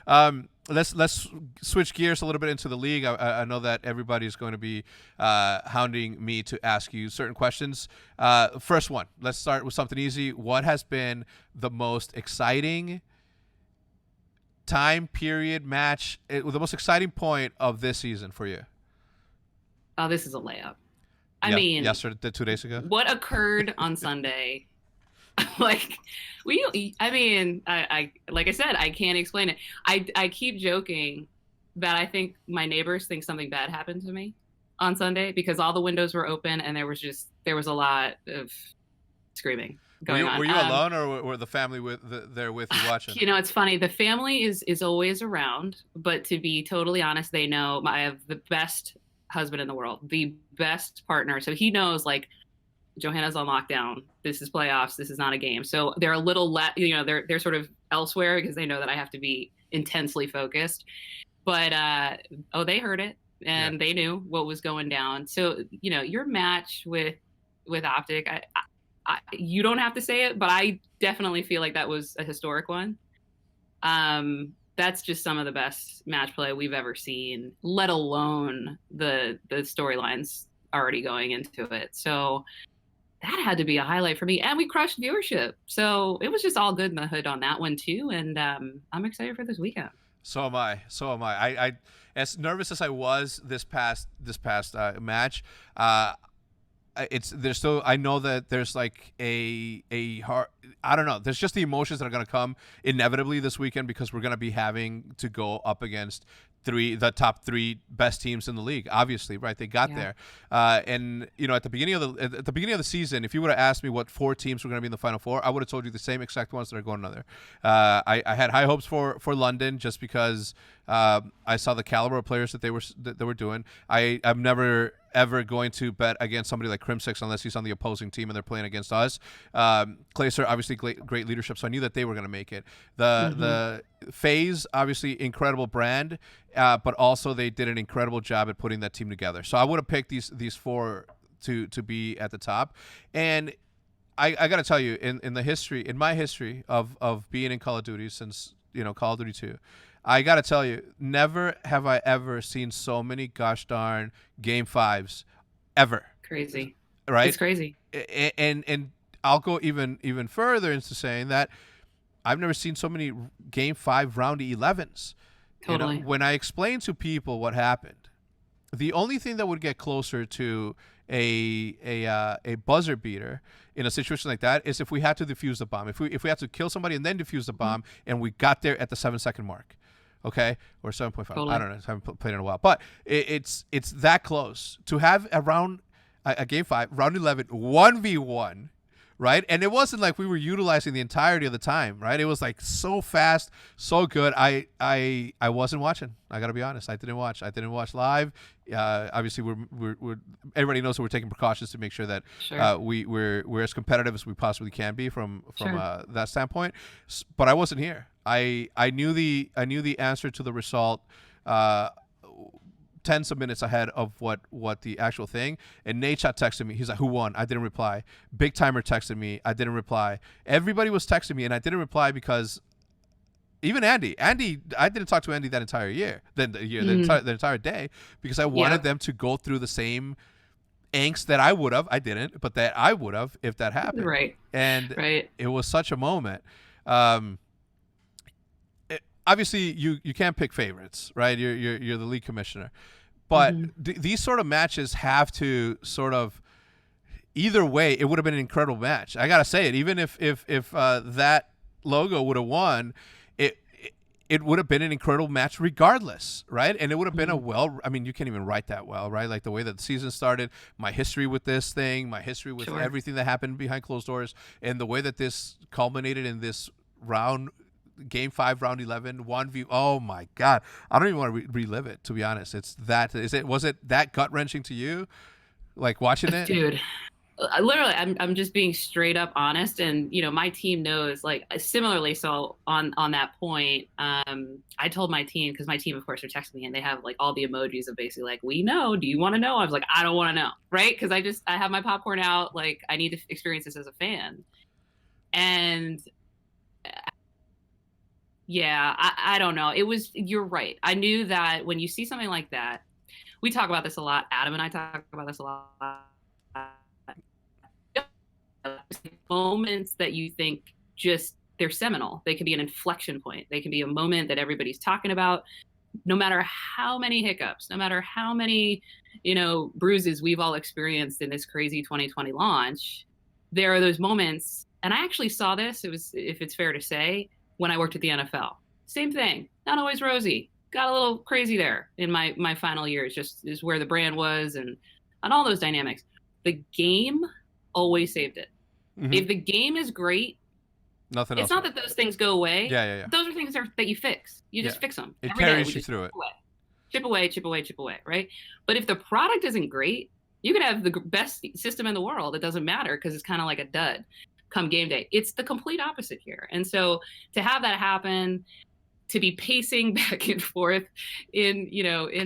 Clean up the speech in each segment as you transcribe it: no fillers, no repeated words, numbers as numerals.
Let's switch gears a little bit into the league. I know that everybody's going to be hounding me to ask you certain questions. First one, let's start with something easy. What has been the most exciting time period match, the most exciting point of this season for you? Oh, this is a layup. I Yeah, mean, yesterday, 2 days ago. what occurred on Sunday? Like, I like I said, I can't explain it. I keep joking that I think my neighbors think something bad happened to me on Sunday because all the windows were open and there was a lot of screaming Were going you on. were you alone, or were the family there with you watching? You know, it's funny. The family is always around, but to be totally honest, they know I have the best husband in the world, the best partner. So he knows, like, Johanna's on lockdown. This is playoffs. This is not a game. So they're a little they're sort of elsewhere because they know that I have to be intensely focused. But they heard it Yeah. and they knew what was going down. So your match with Optic, you don't have to say it, but I definitely feel like that was a historic one. That's just some of the best match play we've ever seen, let alone the storylines already going into it. So that had to be a highlight for me, and we crushed viewership. So it was just all good in the hood on that one too, and I'm excited for this weekend. So am I. So am I. I as nervous as I was this past match, there's still, I know that there's like a hard, I don't know, there's just the emotions that are going to come inevitably this weekend because we're going to be having to go up against the top three best teams in the league, obviously, right? They got there, and at the beginning of the season, if you would have asked me what four teams were going to be in the Final Four, I would have told you the same exact ones that are going there. I had high hopes for London just because I saw the caliber of players that they were doing. I'm never ever going to bet against somebody like Crimsix unless he's on the opposing team and they're playing against us. Clayser, obviously great leadership, so I knew that they were going to make it. The FaZe, obviously incredible brand, but also they did an incredible job at putting that team together. So I would have picked these four to be at the top. And I got to tell you, in my history of being in Call of Duty since Call of Duty 2, I got to tell you, never have I ever seen so many gosh darn game fives ever. Crazy. Right? It's crazy. And I'll go even further into saying that I've never seen so many game 5 round 11s. Totally. When I explain to people what happened, the only thing that would get closer to a buzzer beater in a situation like that is if we had to defuse the bomb. If we had to kill somebody and then defuse the bomb, and we got there at the 7-second mark. Okay, or 7.5. Totally. I don't know. I haven't played in a while, but it's that close to have a game 5 round 11 1v1, right? And it wasn't like we were utilizing the entirety of the time, right? It was like so fast, so good. I wasn't watching. I got to be honest. I didn't watch live. Obviously, we're everybody knows that we're taking precautions to make sure that we're as competitive as we possibly can be from that standpoint. But I wasn't here. I knew the answer to the result tens of minutes ahead of what the actual thing. And Nadeshot texted me. He's like, "Who won?" I didn't reply. Big Timer texted me. I didn't reply. Everybody was texting me, and I didn't reply because even Andy, I didn't talk to Andy that entire year, the entire day, because I wanted them to go through the same angst that I would have. I didn't, but that I would have if that happened. Right. And it was such a moment. Obviously, you can't pick favorites, right? You're the league commissioner, but these sort of matches have to sort of, either way, it would have been an incredible match. I gotta say it. Even if that logo would have won, it would have been an incredible match regardless, right? And it would have been I mean, you can't even write that well, right? Like the way that the season started, my history with this thing, my history with everything that happened behind closed doors, and the way that this culminated in this game 5 round 11 1v. Oh my god, I don't even want to relive it, to be honest. Was it that gut-wrenching to you, like watching it? Dude, literally, I'm just being straight up honest, and my team knows, like, similarly. So on that point, I told my team, because my team of course are texting me and they have like all the emojis of basically like, "We know, do you want to know?" I was like, "I don't want to know," right? Because I have my popcorn out, like I need to experience this as a fan. And Yeah, I don't know. You're right. I knew that when you see something like that, we talk about this a lot. Adam and I talk about this a lot. Moments that you think just they're seminal. They can be an inflection point. They can be a moment that everybody's talking about. No matter how many hiccups, no matter how many, bruises we've all experienced in this crazy 2020 launch, there are those moments. And I actually saw this, if it's fair to say, when I worked at the NFL. Same thing. Not always rosy. Got a little crazy there in my final years, just is where the brand was and all those dynamics. The game always saved it. Mm-hmm. If the game is great, nothing it's else. not that those things go away. Yeah. Those are things that you fix. You just fix them. It carries you through it. Chip away, right? But if the product isn't great, you could have the best system in the world. It doesn't matter because it's kind of like a dud come game day. It's the complete opposite here. And so to have that happen, to be pacing back and forth in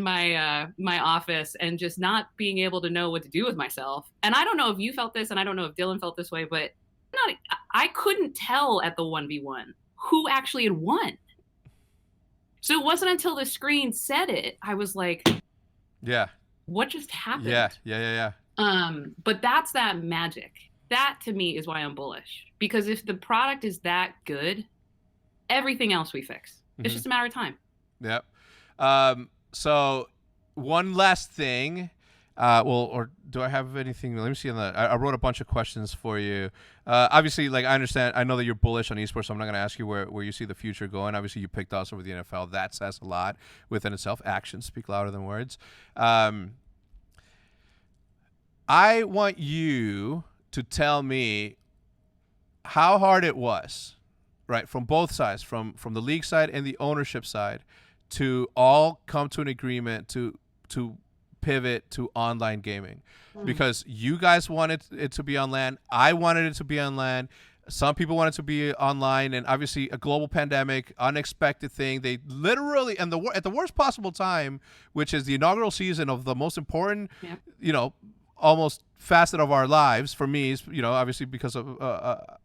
my office and just not being able to know what to do with myself. And I don't know if you felt this, and I don't know if Dylan felt this way, but I couldn't tell at the 1v1 who actually had won. So it wasn't until the screen said it, I was like, yeah, what just happened? Yeah. But that's that magic. That to me is why I'm bullish, because if the product is that good, everything else we fix. It's just a matter of time. Yep. So one last thing. Or do I have anything? Let me see. I wrote a bunch of questions for you. Obviously, like I know that you're bullish on esports, so I'm not going to ask you where you see the future going. Obviously, you picked us over the NFL. That says a lot within itself. Actions speak louder than words. I want you to tell me how hard it was, right, from both sides, from the league side and the ownership side, to all come to an agreement to pivot to online gaming, because you guys wanted it to be on LAN. I wanted it to be on LAN. Some people wanted to be online, and obviously a global pandemic, unexpected thing. They literally, and at the worst possible time, which is the inaugural season of the most important, almost facet of our lives for me, is, obviously because of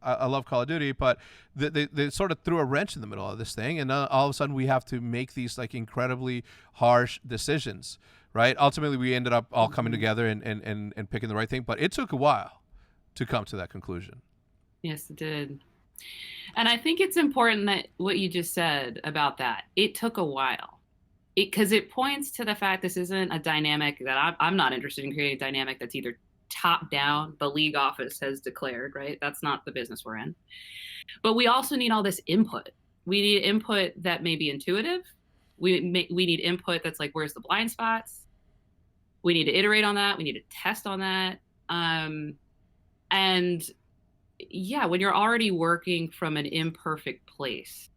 I love Call of Duty, but they sort of threw a wrench in the middle of this thing, and all of a sudden we have to make these like incredibly harsh decisions, right? Ultimately, we ended up all coming together and picking the right thing, but it took a while to come to that conclusion. Yes, it did. And I think it's important that what you just said about that, it took a while. Because it points to the fact this isn't a dynamic that I'm not interested in creating a dynamic that's either top down, the league office has declared, right? That's not the business we're in. But we also need all this input. We need input that may be intuitive. We need input that's like, where's the blind spots? We need to iterate on that. We need to test on that. And yeah, when you're already working from an imperfect place,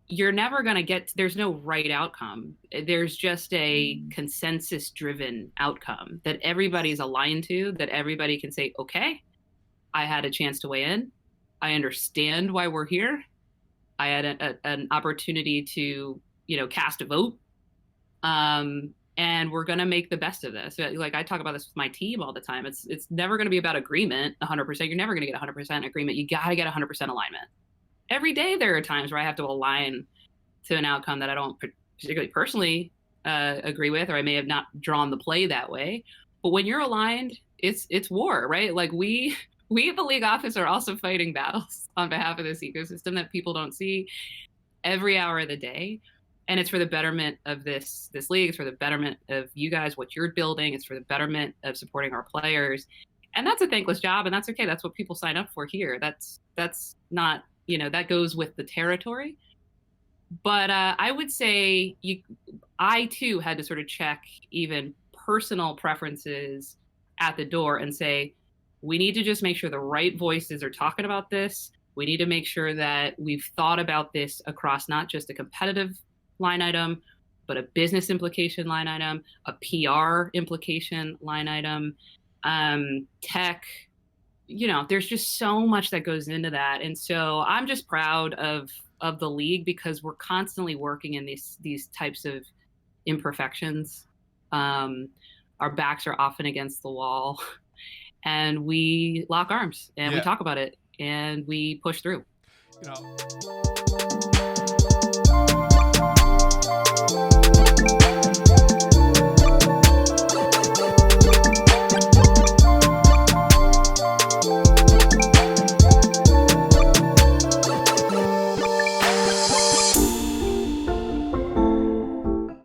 you're never going to there's no right outcome. There's just a consensus driven outcome that everybody's aligned to, that everybody can say, okay, I had a chance to weigh in. I understand why we're here. I had an opportunity to, cast a vote. And we're going to make the best of this. Like I talk about this with my team all the time. It's never going to be about agreement 100%. You're never going to get 100% agreement. You got to get 100% alignment. Every day there are times where I have to align to an outcome that I don't particularly personally agree with, or I may have not drawn the play that way. But when you're aligned, it's war, right? Like we at the league office are also fighting battles on behalf of this ecosystem that people don't see every hour of the day. And it's for the betterment of this league. It's for the betterment of you guys, what you're building. It's for the betterment of supporting our players. And that's a thankless job, and that's okay. That's what people sign up for here. That's not, that goes with the territory. But I would say I too had to sort of check even personal preferences at the door and say, we need to just make sure the right voices are talking about this. We need to make sure that we've thought about this across not just a competitive line item, but a business implication line item, a PR implication line item, tech. There's just so much that goes into that. And so I'm just proud of the league, because we're constantly working in these types of imperfections. Our backs are often against the wall, and we lock arms and we talk about it and we push through.